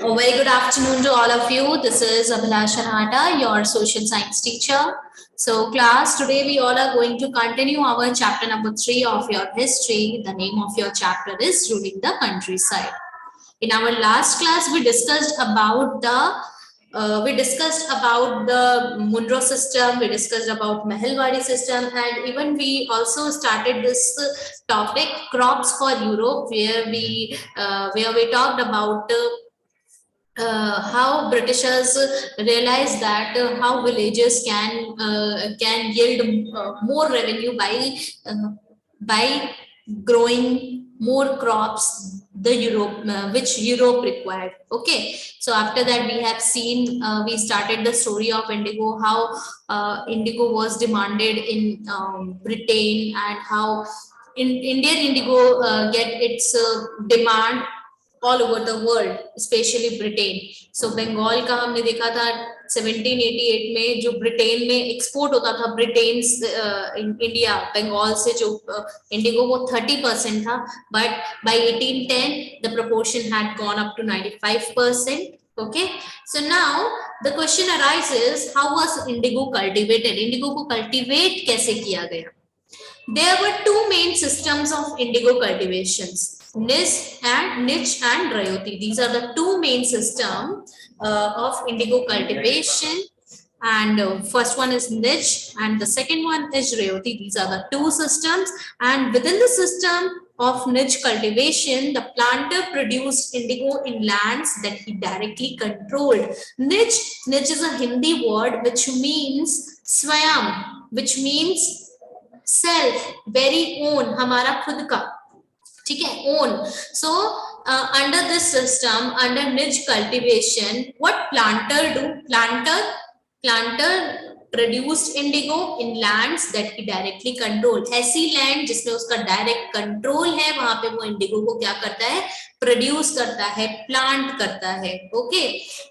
A very good afternoon to all of you. This is Abhilasha Nahata, your social science teacher. So, class, today we all are going to continue our chapter number 3 of your history. The name of your chapter is Ruling the Countryside. In our last class, we discussed about the Munro system, we discussed about Mahalwadi system, and even we also started this topic crops for Europe, where we talked about how Britishers realized that how villages can yield more revenue by growing more crops the Europe which Europe required. Okay, so after that we have seen we started the story of indigo, how indigo was demanded in Britain, and how Indian indigo get its demand all over the world, especially Britain. So Bengal का हमने देखा था 1788 में जो Britain में export होता था, Britain India Bengal से जो इंडिगो वो 30% था, but by 1810 the proportion had gone up to 95%. Okay, so now the question arises, how was indigo cultivated? Indigo को cultivate कैसे किया गया? There were two main systems of indigo cultivations, niche and Rayoti. These are the two main systems of indigo cultivation. And first one is niche and the second one is Rayoti. These are the two systems, and within the system of niche cultivation, the planter produced indigo in lands that he directly controlled. Niche is a Hindi word which means swayam, which means self, very own, हमारा खुद का, ठीक है, own. So under this system, under nij cultivation, what planter do? Planter produced indigo in lands that he directly control. ऐसी land जिसमें उसका direct control है, वहां पे वो इंडिगो को क्या करता है? प्रोड्यूस करता है, प्लांट करता है. Okay,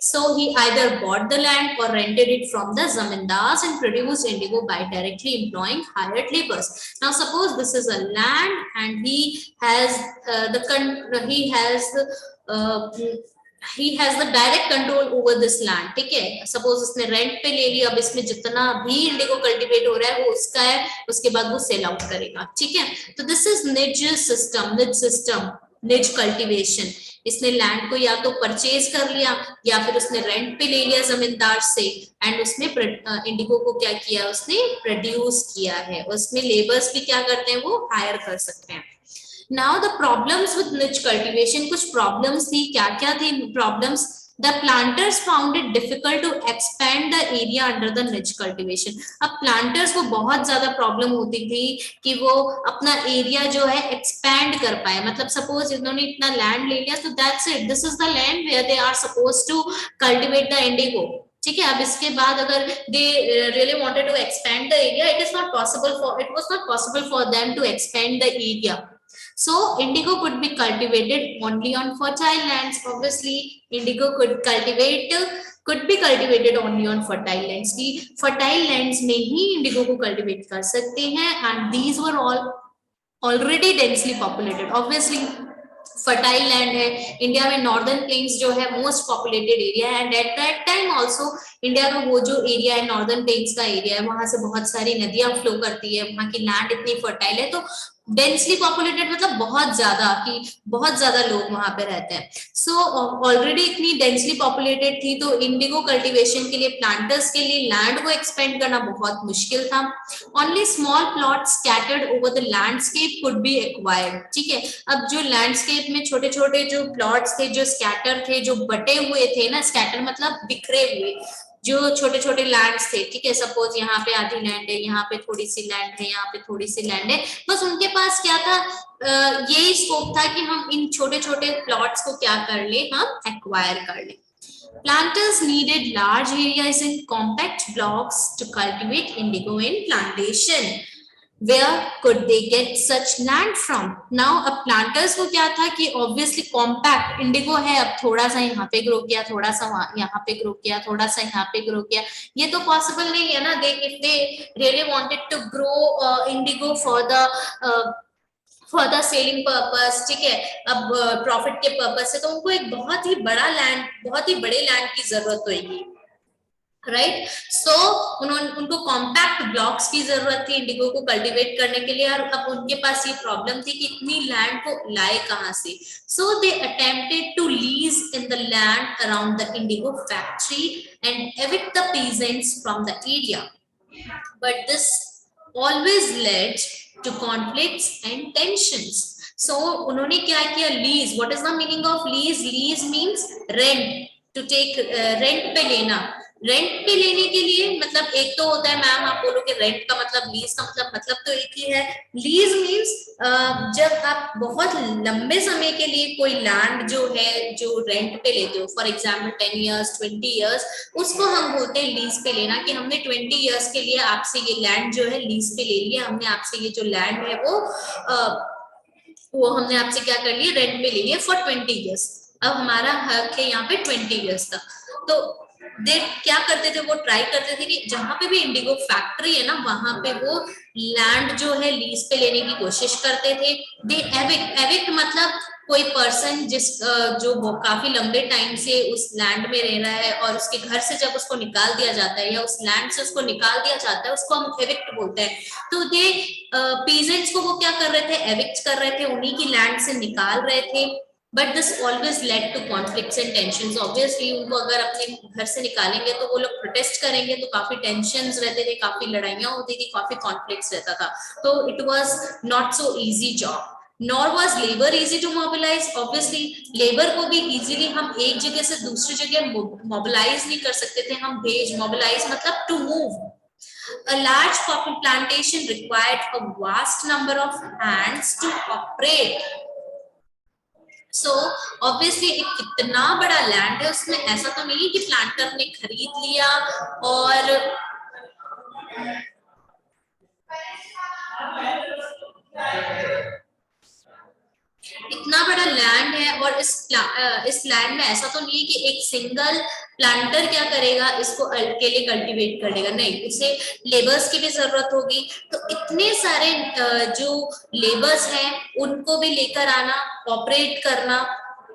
so he either bought the land और rented it from the zamindars and produce indigo by directly employing hired labours. Now suppose this is a land and he has the direct control over this land. ठीक है, suppose उसने rent पे ले लिया, अब इसमें जितना भी इंडिगो कल्टीवेट हो रहा है वो उसका है, उसके बाद वो सेल आउट करेगा. ठीक है, तो दिस इज निज कल्टीवेशन. इसने लैंड को या तो परचेज कर लिया या फिर उसने रेंट पे ले लिया जमींदार से, एंड उसमें इंडिगो को क्या किया? उसने प्रोड्यूस किया है. उसमें लेबर्स भी क्या करते हैं? वो हायर कर सकते हैं. Now the problems with niche cultivation, कुछ problems थी. क्या थी problems? The planters found it difficult to expand the area under the niche cultivation. अब planters को बहुत ज्यादा problem होती थी कि वो अपना एरिया जो है expand कर पाए. मतलब suppose इन्होंने इतना land ले लिया, तो that's it, this is the land where they are supposed to cultivate the indigo. ठीक है, अब इसके बाद अगर they really wanted to expand the area, it was not possible for them to expand the area. So indigo could be cultivated only on fertile lands. Obviously, indigo could be cultivated only on fertile lands. की fertile lands में ही indigo को cultivate कर सकते हैं, and these were all already densely populated. Obviously, fertile land है India में. Northern plains जो है मोस्ट पॉपुलेटेड एरिया है, and at that time also India का वो जो एरिया है, नॉर्दर्न प्लेन्स का एरिया है, वहां से बहुत सारी नदियां फ्लो करती है, वहां की लैंड इतनी फर्टाइल है. तो डेंसली पॉपुलेटेड मतलब बहुत ज्यादा लोग वहां पे रहते हैं. सो ऑलरेडी इतनी डेंसली पॉपुलेटेड थी, तो इंडिगो कल्टीवेशन के लिए प्लांटर्स के लिए लैंड को एक्सपेंड करना बहुत मुश्किल था. Only small plot scattered over the landscape could be acquired. ठीक है, अब जो लैंडस्केप में छोटे छोटे जो प्लॉट्स थे, जो स्कैटर थे, जो बटे हुए थे ना, स्कैटर मतलब बिखरे हुए, जो छोटे छोटे लैंड्स थे. ठीक है, सपोज यहाँ पे आधी लैंड है, यहाँ पे थोड़ी सी लैंड है, यहाँ पे थोड़ी सी लैंड है. बस उनके पास क्या था? यही स्कोप था कि हम इन छोटे छोटे प्लॉट्स को क्या कर ले? हम एक्वायर कर ले. Planters needed large areas in compact blocks to cultivate indigo in plantation. Where could they get such land from? Now अब planters को क्या था कि obviously compact indigo है, अब थोड़ा सा यहाँ पे ग्रो किया, थोड़ा सा यहाँ पे ग्रो किया, थोड़ा सा यहाँ पे ग्रो किया, ये तो पॉसिबल नहीं है ना. If they really wanted to grow indigo for the for the selling purpose, ठीक है, अब प्रॉफिट के पर्पस से, तो उनको एक बहुत ही बड़ा लैंड, बहुत ही बड़े लैंड की जरूरत होगी, राइट। सो उन्होंने, उनको कॉम्पैक्ट ब्लॉक्स की जरूरत थी इंडिगो को कल्टीवेट करने के लिए, और अब उनके पास ये प्रॉब्लम थी कि इतनी लैंड को लाए कहां से। So they attempted to lease in the land around the indigo factory and evict the peasants from the area, but this always led to conflicts and tensions. So उन्होंने क्या किया, lease, what is the meaning of lease? Lease means rent, to take, rent पे लेना। Rent पे लेने के लिए मतलब एक तो होता है, मैम आप बोलोगे रेंट का मतलब, लीज का मतलब तो एक ही है। लीज मींस जब आप बहुत लंबे समय के लिए कोई लैंड जो है जो रेंट पे लेते हो, फॉर एग्जाम्पल 10 years 20 years, उसको हम बोलते हैं लीज पे लेना, कि हमने 20 years के लिए आपसे ये लैंड जो है लीज पे ले लिया, हमने आपसे ये जो लैंड है वो हमने आपसे क्या कर लिया, रेंट पे ले लिया फॉर 20 years। अब हमारा हक है यहाँ पे 20 years तक। तो दे क्या करते थे, वो ट्राई करते थे कि जहां पे भी इंडिगो फैक्ट्री है ना, वहां पे वो लैंड जो है लीज पे लेने की कोशिश करते थे। दे एविक्ट, एविक्ट मतलब कोई पर्सन जिस जो काफी लंबे टाइम से उस लैंड में रह रहा है, और उसके घर से जब उसको निकाल दिया जाता है या उस लैंड से उसको निकाल दिया जाता है, उसको हम एविक्ट बोलते हैं। तो दे पीजेंट्स को वो क्या कर रहे थे, एविक्ट कर रहे थे, उन्हीं की लैंड से निकाल रहे थे। But this always led to conflicts and tensions. Obviously उनको अगर अपने घर से निकालेंगे तो वो लोग प्रोटेस्ट करेंगे, तो काफी टेंशंस रहते थे, काफी लड़ाइयां होती थी, काफी कॉन्फ्लिक्ट्स रहता था। तो it was not so easy job. Nor was labour easy to mobilise. Obviously labour को भी इजीली हम एक जगह से दूसरी जगह मोबिलाइज नहीं कर सकते थे, हम भेज, मोबिलाइज मतलब to move. A large coffee plantation required a vast number of hands to operate. So obviously एक कितना बड़ा लैंड है, उसमें ऐसा तो नहीं है कि प्लांटर ने खरीद लिया और इतना बड़ा लैंड है, और इस लैंड में ऐसा तो नहीं है कि एक सिंगल प्लांटर क्या करेगा, इसको अकेले कल्टीवेट करेगा, नहीं, उसे लेबर्स की भी जरूरत होगी। तो इतने सारे जो लेबर्स हैं उनको भी लेकर आना, ऑपरेट करना,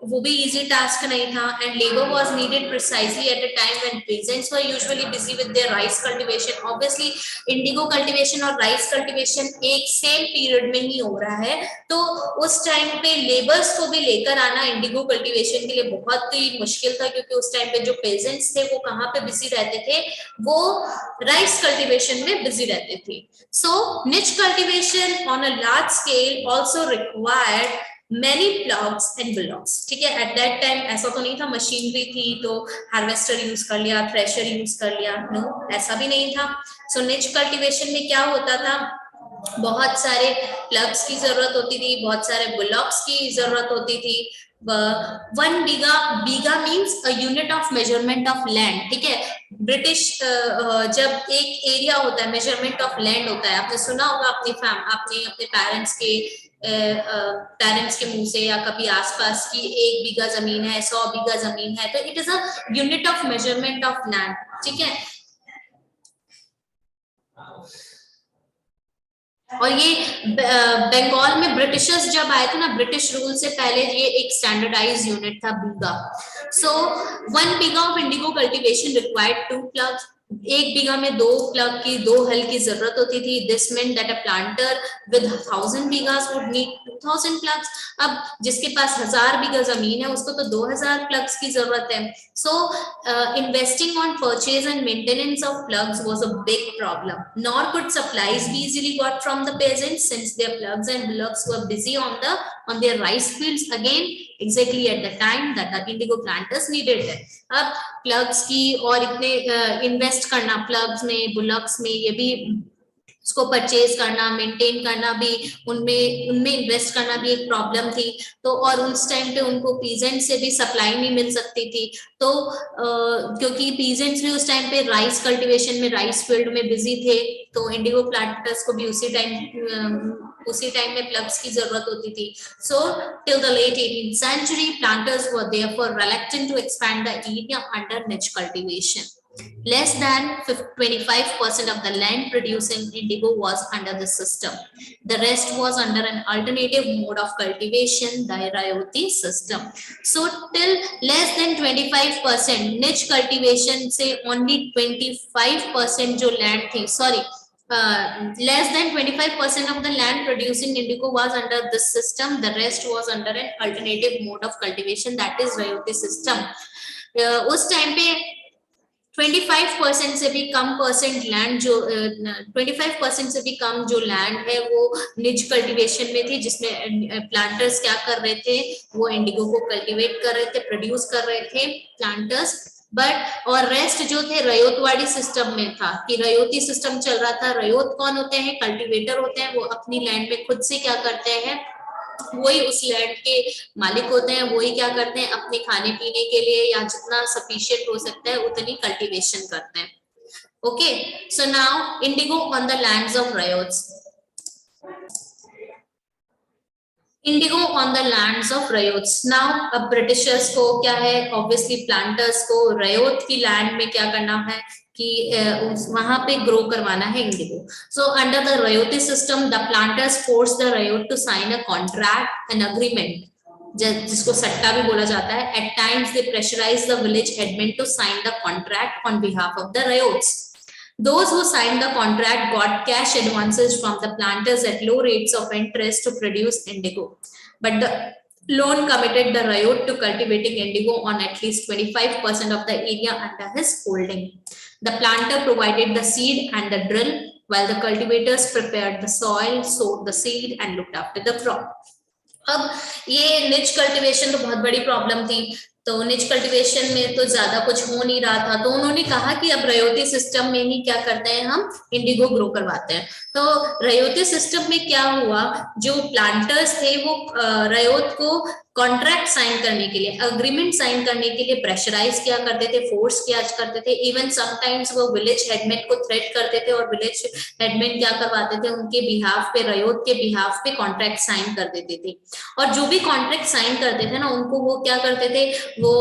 वो भी इजी टास्क नहीं था। And labour was needed precisely at a time when peasants were usually busy with their rice cultivation. Obviously Indigo cultivation और राइस कल्टीवेशन एक सेम पीरियड में ही हो रहा है, तो उस टाइम पे लेबर्स को भी लेकर आना इंडिगो कल्टीवेशन के लिए बहुत ही मुश्किल था, क्योंकि उस टाइम पे जो पेजेंट्स थे वो कहाँ पे बिजी रहते थे, वो राइस कल्टीवेशन में बिजी रहते थे। सो निच cultivation on a large scale also required many plows and bullocks। ठीक है, एट दैट टाइम ऐसा तो नहीं था, मशीनरी थी तो हार्वेस्टर यूज कर लिया, थ्रेशर यूज कर लिया, नो, ऐसा भी नहीं था। सो निच कल्टीवेशन में क्या होता था, बहुत सारे प्लग्स की जरूरत होती थी, बहुत सारे बुलॉक्स की जरूरत होती थी। 1 bigha, bigha means a unit of measurement of land. ठीक है, ब्रिटिश जब एक एरिया होता है, मेजरमेंट ऑफ लैंड होता है, आपने सुना होगा आपने अपने पेरेंट्स के मुंह से, या कभी आसपास की 1 बीघा जमीन है, 100 बीघा जमीन है, तो it is a unit of measurement of land. ठीक है, और ये बंगाल में ब्रिटिशर्स जब आए थे ना, ब्रिटिश रूल से पहले ये एक स्टैंडर्डाइज यूनिट था, bigha. So 1 bigha of indigo cultivation required 2 plough. 1 bigha में 2 प्लग की, 2 हल की जरूरत होती थी। This mean that a planter with 1000 bighas would need 2000 ploughs. अब जिसके पास 1000 बीघा जमीन है उसको तो 2000 प्लग्स की जरूरत है। सो investing on purchase and maintenance of plugs was a big problem. Nor could supplies be easily got from the peasants, since their plugs and bullocks were busy on their rice fields again, exactly at the time that the indigo planters needed them. अब plugs की और इतने invest करना plugs में, bullocks में, ये भी उसको परचेज करना, मेंटेन करना भी, उनमें उनमें इन्वेस्ट करना भी एक प्रॉब्लम थी। तो और उस टाइम पे उनको पीजेंट से भी सप्लाई नहीं मिल सकती थी, तो क्योंकि पीजेंट्स भी उस टाइम पे राइस कल्टीवेशन में, राइस फील्ड में बिजी थे, तो इंडिगो प्लांटर्स को भी उसी टाइम में प्लग्स की जरूरत होती थी। So till the late 18th century planters were therefore reluctant to expand the area under niche cultivation. Less than 25% of the land producing indigo was under the system. The rest was under an alternative mode of cultivation, the Rayoti system. So till less than 25%, niche cultivation से only 25% जो land थी, sorry, less than 25% of the land producing indigo was under this system. The rest was under an alternative mode of cultivation, that is Rayoti system. उस time पे 25% से भी कम percent land जो 25% से भी कम जो लैंड है वो निज कल्टीवेशन में थी, जिसमें प्लांटर्स क्या कर रहे थे, वो इंडिगो को कल्टीवेट कर रहे थे, प्रोड्यूस कर रहे थे प्लांटर्स। बट और रेस्ट जो थे रयोतवाड़ी सिस्टम में था, कि रयोती सिस्टम चल रहा था। रयोत कौन होते हैं? कल्टीवेटर होते हैं। वो अपनी लैंड में खुद से क्या करते हैं, वही उस लैंड के मालिक होते हैं, वही क्या करते हैं, अपने खाने पीने के लिए या जितना सफिशिएंट हो सकता है उतनी कल्टीवेशन करते हैं। Okay, so now indigo on the lands of ryots. Indigo on the lands of ryots. Now अब ब्रिटिशर्स को क्या है, ऑब्वियसली प्लांटर्स को रयोत की लैंड में क्या करना है कि वहां पे ग्रो करवाना है indigo. So under the ryoti system the planters force the ryot to sign a contract an agreement, जिसको सट्टा भी बोला जाता है। At times they pressurise the village headman to sign the contract on behalf of the ryots. Those who signed the contract got cash advances from the planters at low rates of interest to produce indigo. But the loan committed the Rayot to cultivating indigo on at least 25% of the area under his holding. The planter provided the seed and the drill, while the cultivators prepared the soil, sowed the seed, and looked after the crop. अब ये निच cultivation तो बहुत बड़ी problem थी, तो निच cultivation में तो ज्यादा कुछ हो नहीं रहा था, तो उन्होंने कहा कि अब रयोती सिस्टम में ही क्या करते हैं, हम इंडिगो ग्रो करवाते हैं। तो रयोती सिस्टम में क्या हुआ, जो प्लांटर्स थे वो रयोत को कॉन्ट्रैक्ट साइन करने के लिए, अग्रीमेंट साइन करने के लिए प्रेशराइज किया करते थे, फोर्स किया करते थे। इवन समटाइम्स वो विलेज हेडमैन को थ्रेट करते थे, और विलेज हेडमैन क्या करवाते थे, उनके बिहाफ पे, रयोत के बिहाफ पे कॉन्ट्रैक्ट साइन कर देते थे। और जो भी कॉन्ट्रैक्ट साइन करते थे ना, उनको वो क्या करते थे, वो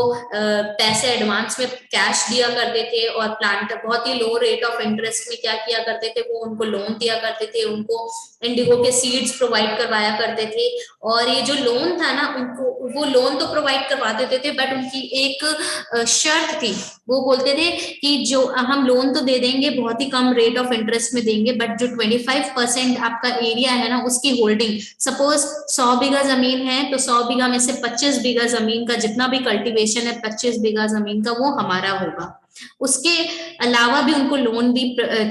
पैसे एडवांस में कैश दिया करते थे, और प्लांटर बहुत ही लो रेट ऑफ इंटरेस्ट में क्या किया करते थे, वो उनको लोन दिया करते थे, उनको इंडिगो के सीड्स प्रोवाइड करवाया करते थे। और ये जो लोन था ना, उनको वो लोन तो प्रोवाइड करवा देते थे, बट उनकी एक शर्त थी। वो बोलते थे कि जो हम लोन तो दे देंगे, बहुत ही कम रेट ऑफ इंटरेस्ट में देंगे, बट जो 25% आपका एरिया है ना, उसकी होल्डिंग, सपोज 100 बीघा जमीन है, तो 100 बीघा में से 25 बीघा जमीन का जितना भी कल्टीवेशन है, 25 बीघा जमीन का वो हमारा होगा। उसके अलावा भी उनको लोन भी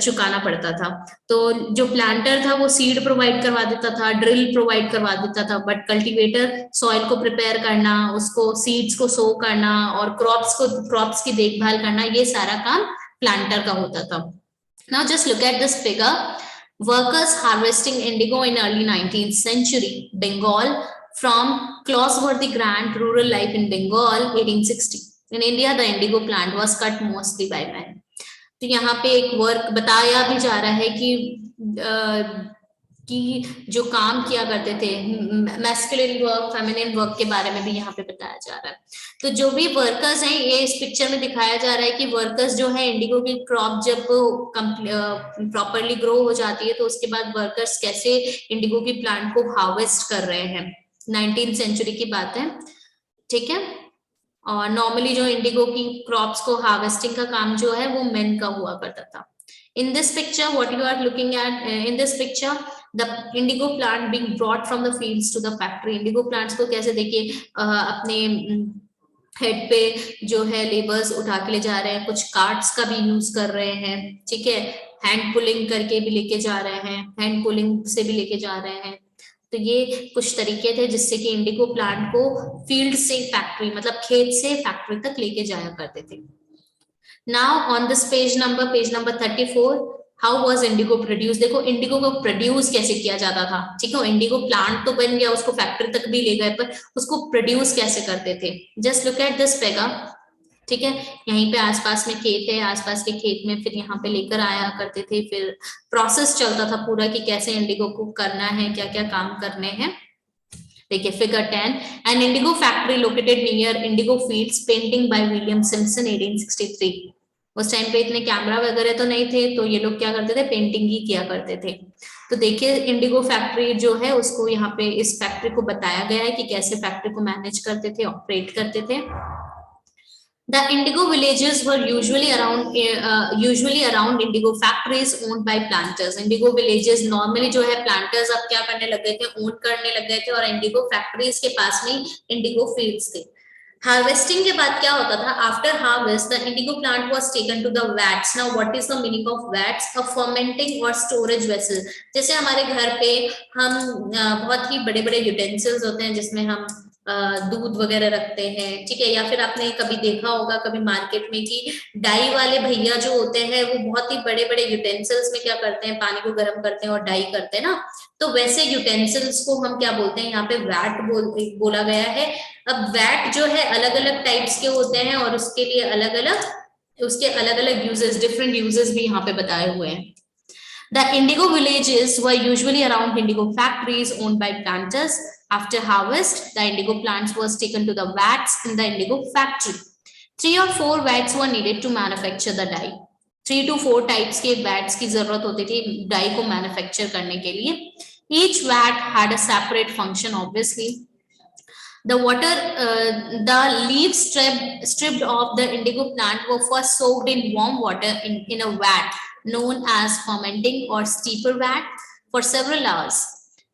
चुकाना पड़ता था। तो जो प्लांटर था वो सीड प्रोवाइड करवा देता था, ड्रिल प्रोवाइड करवा देता था, बट कल्टीवेटर सॉइल को प्रिपेयर करना, उसको सीड्स को सो करना, और क्रॉप्स की देखभाल करना, ये सारा काम प्लांटर का होता था। Now just look at this figure, workers harvesting indigo in early 19th century, Bengal, from Closworthy Grant, Rural Life in Bengal, 1860. In India, the indigo plant was cut mostly by men. तो यहाँ पे एक work बताया भी जा रहा है कि जो काम किया करते थे, मैस्कुलिन वर्क, फेमिनिन वर्क के बारे में भी यहाँ पे बताया जा रहा है। तो जो भी वर्कर्स हैं, ये इस पिक्चर में दिखाया जा रहा है कि वर्कर्स जो है, इंडिगो की क्रॉप जब प्रॉपरली ग्रो हो जाती है, तो उसके बाद वर्कर्स कैसे इंडिगो की प्लांट को हार्वेस्ट कर रहे हैं। 19th सेंचुरी की बात है, ठीक है। और नॉर्मली जो इंडिगो की क्रॉप्स को हार्वेस्टिंग का काम जो है वो मेन का हुआ करता था। In this picture what you are looking at, in this picture the indigo plant being brought from the fields to the factory. Indigo plants को कैसे, देखिए अपने हेड पे जो है लेबर्स उठा के ले जा रहे हैं, कुछ कार्ट्स का भी यूज कर रहे हैं, ठीक है, हैंड पुलिंग करके भी लेके जा रहे हैं, हैंड पुलिंग से भी लेके जा रहे हैं। तो ये कुछ तरीके थे जिससे कि इंडिगो प्लांट को फील्ड से फैक्ट्री, मतलब खेत से फैक्ट्री तक लेके जाया करते थे। Now on this page number 34, how was Indigo produce. देखो इंडिगो को प्रोड्यूस कैसे किया जाता था, ठीक है। इंडिगो प्लांट तो बन गया, उसको फैक्ट्री तक भी ले गए, पर उसको प्रोड्यूस कैसे करते थे। Just look at this figure, ठीक है। यहीं पे आसपास में खेत है, आसपास के खेत में फिर यहाँ पे लेकर आया करते थे, फिर प्रोसेस चलता था पूरा कि कैसे इंडिगो को करना है, क्या क्या काम करने हैं। देखिए figure 10, an indigo factory located near indigo fields, painting by William Simpson 1863। उस टाइम पे इतने कैमरा वगैरह तो नहीं थे, तो ये लोग क्या करते थे, पेंटिंग ही किया करते थे। तो देखिए इंडिगो फैक्ट्री जो है उसको यहाँ पे इस फैक्ट्री को बताया गया है कि कैसे फैक्ट्री को मैनेज करते थे, ऑपरेट करते थे। The indigo villages were usually around indigo factories owned by planters. Indigo villages normally जो है planters अब क्या करने लग गए थे, own करने लग गए थे, और indigo factories के पास में indigo fields थे। हार्वेस्टिंग के बाद क्या होता था, after harvest the indigo plant was taken to the vats. Now what is the meaning of vats? A fermenting और स्टोरेज वेसल। जैसे हमारे घर पे हम बहुत ही बड़े बड़े यूटेंसिल्स होते हैं जिसमें हम दूध वगैरह रखते हैं, ठीक है। या फिर आपने कभी देखा होगा कभी मार्केट में कि डाई वाले भैया जो होते हैं वो बहुत ही बड़े बड़े यूटेंसिल्स में क्या करते हैं, पानी को गर्म करते हैं और डाई करते हैं ना। तो वैसे यूटेंसिल्स को हम क्या बोलते हैं, यहाँ पे वैट बोला गया है। अब वैट जो है अलग अलग टाइप्स के होते हैं और उसके लिए अलग अलग यूजेस, डिफरेंट यूजेस भी यहाँ पे बताए हुए हैं। The indigo villages were usually around indigo factories owned by planters. After harvest, the indigo plants was taken to the vats in the indigo factory. 3 or 4 vats were needed to manufacture the dye. 3 to 4 types के vats की जरूरत होती थी dye को manufacture करने के लिए। Each vat had a separate function, obviously. The leaves stripped off the indigo plant were first soaked in warm water in a vat known as fermenting or steeper vat for several hours.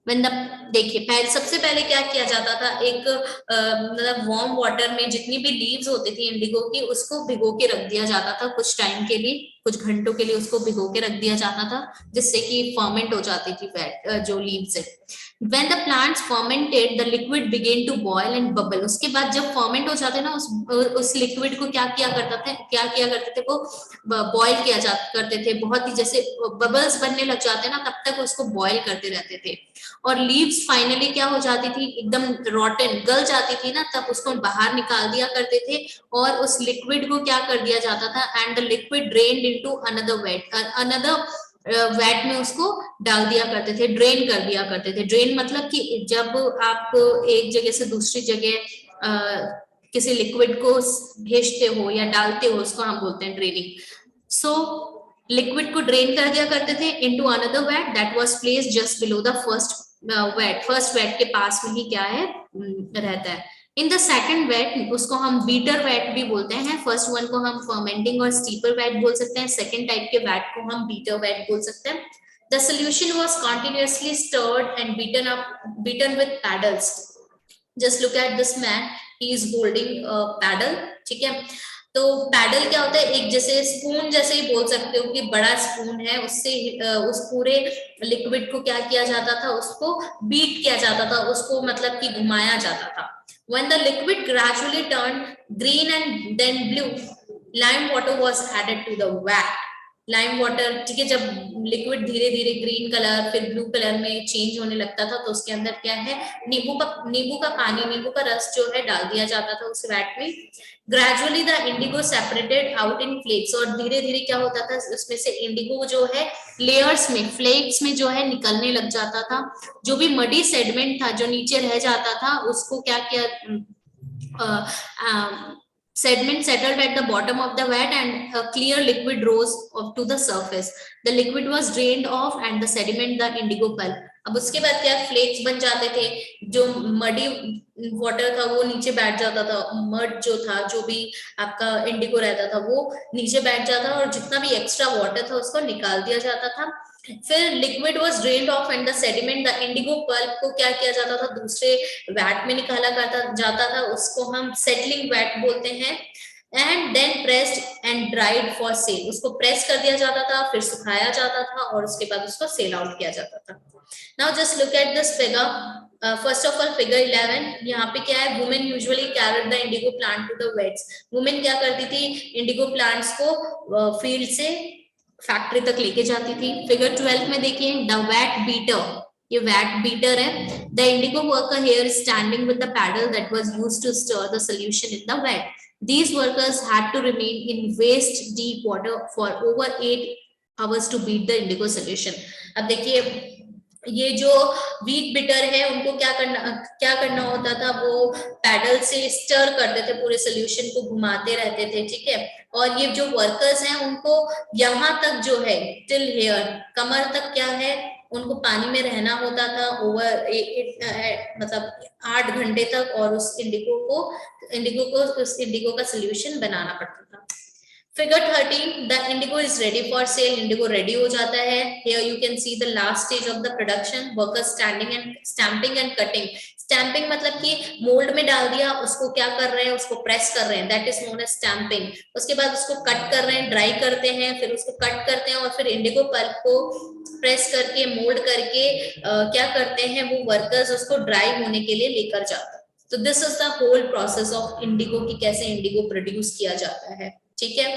When the देखिए पहले सबसे पहले क्या किया जाता था, एक मतलब वार्म वाटर में जितनी भी लीव्स होती थी इंडिगो की उसको भिगो के रख दिया जाता था कुछ टाइम के लिए, कुछ घंटों के लिए उसको भिगो के रख दिया जाता था जिससे कि फर्मेंट हो जाती थी जो लीव्स है। When the plants fermented, the liquid began to boil and bubble. उसके बाद जब फर्मेंट हो जाते ना उस लिक्विड को क्या किया करते थे वो बॉयल करते थे, बहुत ही जैसे बबल्स बनने लग जाते ना तब तक उसको बॉयल करते रहते थे। और लीव्स फाइनली क्या हो जाती थी, एकदम रॉटन गल जाती थी ना, तब उसको बाहर निकाल दिया करते थे और उस लिक्विड को क्या कर दिया जाता था, and the liquid drained into another vat में उसको डाल दिया करते थे, ड्रेन कर दिया करते थे। ड्रेन मतलब कि जब आप एक जगह से दूसरी जगह किसी लिक्विड को भेजते हो या डालते हो उसको हम बोलते हैं ड्रेनिंग। सो लिक्विड को ड्रेन कर दिया करते थे into another vat that was placed just below the first vat के पास में ही क्या है रहता है। इन द सेकंड वैट उसको हम बीटर वैट भी बोलते हैं। फर्स्ट वन को हम फर्मेंटिंग और स्टीपर वैट बोल सकते हैं, सेकंड टाइप के वैट को हम बीटर वैट बोल सकते हैं। The solution was continuously stirred and beaten with paddles. Just look at this man, he is holding a paddle, ठीक है। तो पैडल क्या होता है, एक जैसे स्पून जैसे ही बोल सकते हो कि बड़ा स्पून है, उससे उस पूरे लिक्विड को क्या किया जाता था, उसको बीट किया जाता था, उसको मतलब कि घुमाया जाता था। When the liquid gradually turned green and then blue, lime water was added to the vat. Lime water, ठीक है, जब लिक्विड धीरे धीरे ग्रीन कलर फिर ब्लू कलर में चेंज होने लगता था तो उसके अंदर क्या है, नींबू का पानी, नींबू का रस जो है डाल दिया जाता था उस वैट में। Gradually the indigo separated out in flakes, और धीरे धीरे क्या होता था उसमें से इंडिगो जो है लेयर्स में, फ्लेक्स में जो है निकलने लग जाता था। जो भी मडी सेडमेंट था जो नीचे रह जाता था उसको क्या किया, sediment settled at the bottom of the vat and a clear liquid rose up to the surface. The liquid was drained off and the sediment the indigo pulp. अब उसके बाद क्या फ्लेक्स बन जाते थे, जो मडी वाटर था वो नीचे बैठ जाता था, मड जो था जो भी आपका इंडिगो रहता था वो नीचे बैठ जाता और जितना भी एक्स्ट्रा वाटर था उसको निकाल दिया जाता था। फिर liquid was drained of and the sediment the Indigo pulp को क्या किया जाता था, दूसरे वैट में निकाला जाता था, उसको हम सेटलिंग वैट बोलते हैं। And then pressed and dried for sale, उसको प्रेस कर दिया जाता था, फिर सुखाया जाता था और उसके बाद उसको सेल आउट किया जाता था। Now just look at this figure. First of all figure 11, यहाँ पे क्या है, women usually carried the indigo plant to the vats. Women क्या करती थी, इंडिगो प्लांट्स को फील्ड से फैक्ट्री तक लेके जाती थी। फिगर 12 में देखिए, द वैट बीटर, ये वैट बीटर है। The indigo worker here standing with the paddle that was used to stir the solution in the VAT. These workers had to remain in waist deep water for over 8 hours to beat the indigo solution. अब देखिए ये जो wheat bitter है उनको क्या करना होता था, वो पैडल से स्टर करते थे, पूरे सोल्यूशन को घुमाते रहते थे, ठीक है। और ये जो वर्कर्स हैं उनको यहाँ तक जो है टिल हेयर, कमर तक क्या है, उनको पानी में रहना होता था ओवर मतलब 8 घंटे तक, और उस इंडिगो का सोल्यूशन बनाना पड़ता था। Figure 13, the Indigo is ready for sale, Indigo ready हो जाता है। Here you can see the last stage of the production, workers stamping and cutting. Stamping मतलब कि मोल्ड में डाल दिया, उसको क्या कर रहे हैं, उसको प्रेस कर रहे हैं, that is known as stamping. उसके बाद उसको कट कर रहे हैं, ड्राई करते हैं, फिर उसको कट करते हैं, और फिर इंडिगो पल्प को प्रेस करके मोल्ड करके क्या करते हैं वो वर्कर्स, उसको ड्राई होने के लिए लेकर जाते हैं। तो this is the whole process of indigo की कैसे इंडिगो प्रोड्यूस किया जाता है, ठीक है।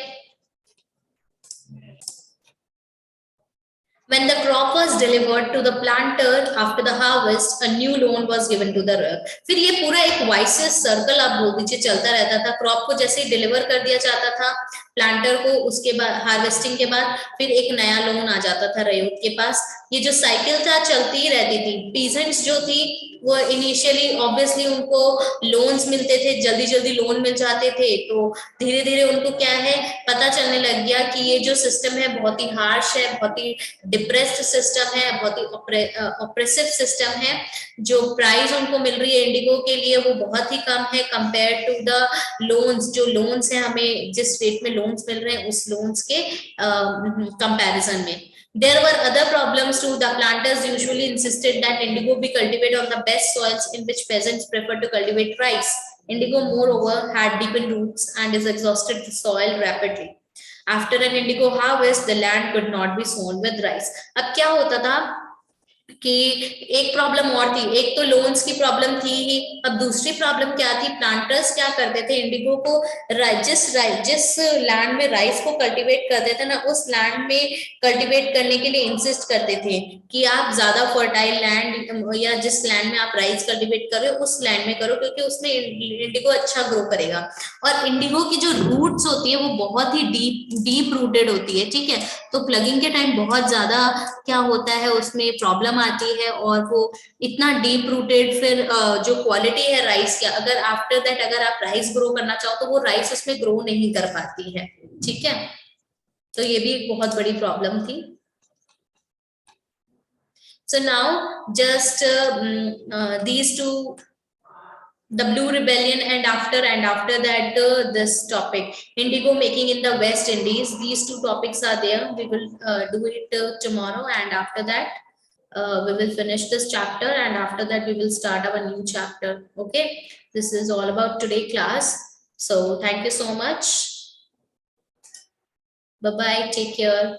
When the crop was delivered to the planter after the harvest, a new loan was given to the rep. फिर ये पूरा एक वाइसियस सर्कल आप बोल दीजिए चलता रहता था। क्रॉप को जैसे ही डिलीवर कर दिया जाता था प्लांटर को, उसके बाद हार्वेस्टिंग के बाद फिर एक नया लोन आ जाता था रयोट के पास। ये जो साइकिल था चलती ही रहती थी। पीजेंट्स जो थी वो इनिशियली ऑब्वियसली उनको लोन्स मिलते थे, जल्दी जल्दी लोन मिल जाते थे, तो धीरे धीरे उनको क्या है पता चलने लग गया कि ये जो सिस्टम है बहुत ही हार्श है, बहुत ही डिप्रेस्ड सिस्टम है, बहुत ही ऑप्रेसिव सिस्टम है। जो प्राइस उनको मिल रही है इंडिगो के लिए वो बहुत ही कम है कंपेयर टू द लोन्स। जो लोन्स है हमें जिस रेट में लोन्स मिल रहे हैं उस लोन्स के कंपैरिजन में। There were other problems too. The planters usually insisted that indigo be cultivated on the best soils in which peasants prefer to cultivate rice. Indigo, moreover, had deepened roots and is exhausted the soil rapidly. After an indigo harvest, the land could not be sown with rice. अब क्या होता था कि एक problem और थी, एक तो लोन्स की प्रॉब्लम थी ही, अब दूसरी प्रॉब्लम क्या थी, प्लांटर्स क्या करते थे इंडिगो को जिस लैंड में राइस को कल्टीवेट करते थे ना उस लैंड में कल्टीवेट करने के लिए इंसिस्ट करते थे कि आप ज्यादा फर्टाइल लैंड या जिस लैंड में आप राइस कल्टीवेट कर रहे हो उस लैंड में करो क्योंकि उसमें इंडिगो अच्छा ग्रो करेगा। और इंडिगो की जो रूट्स होती है वो बहुत ही डीप रूटेड होती है, ठीक है। तो प्लगिंग के टाइम बहुत ज्यादा क्या होता है उसमें प्रॉब्लम आती है, और वो इतना डीप रूटेड फिर जो क्वालिटी है राइस की, अगर आफ्टर दैट अगर आप राइस ग्रो करना चाहो तो वो राइस उसमें ग्रो नहीं कर पाती है, ठीक है। तो ये भी एक बहुत बड़ी प्रॉब्लम थी। So now just these two, the Blue Rebellion, and after that this topic indigo making in the West Indies, these two topics are there. We will do it tomorrow, and after that we will finish this chapter, and after that we will start our new chapter. Okay, this is all about today class. So thank you so much. Bye bye, take care.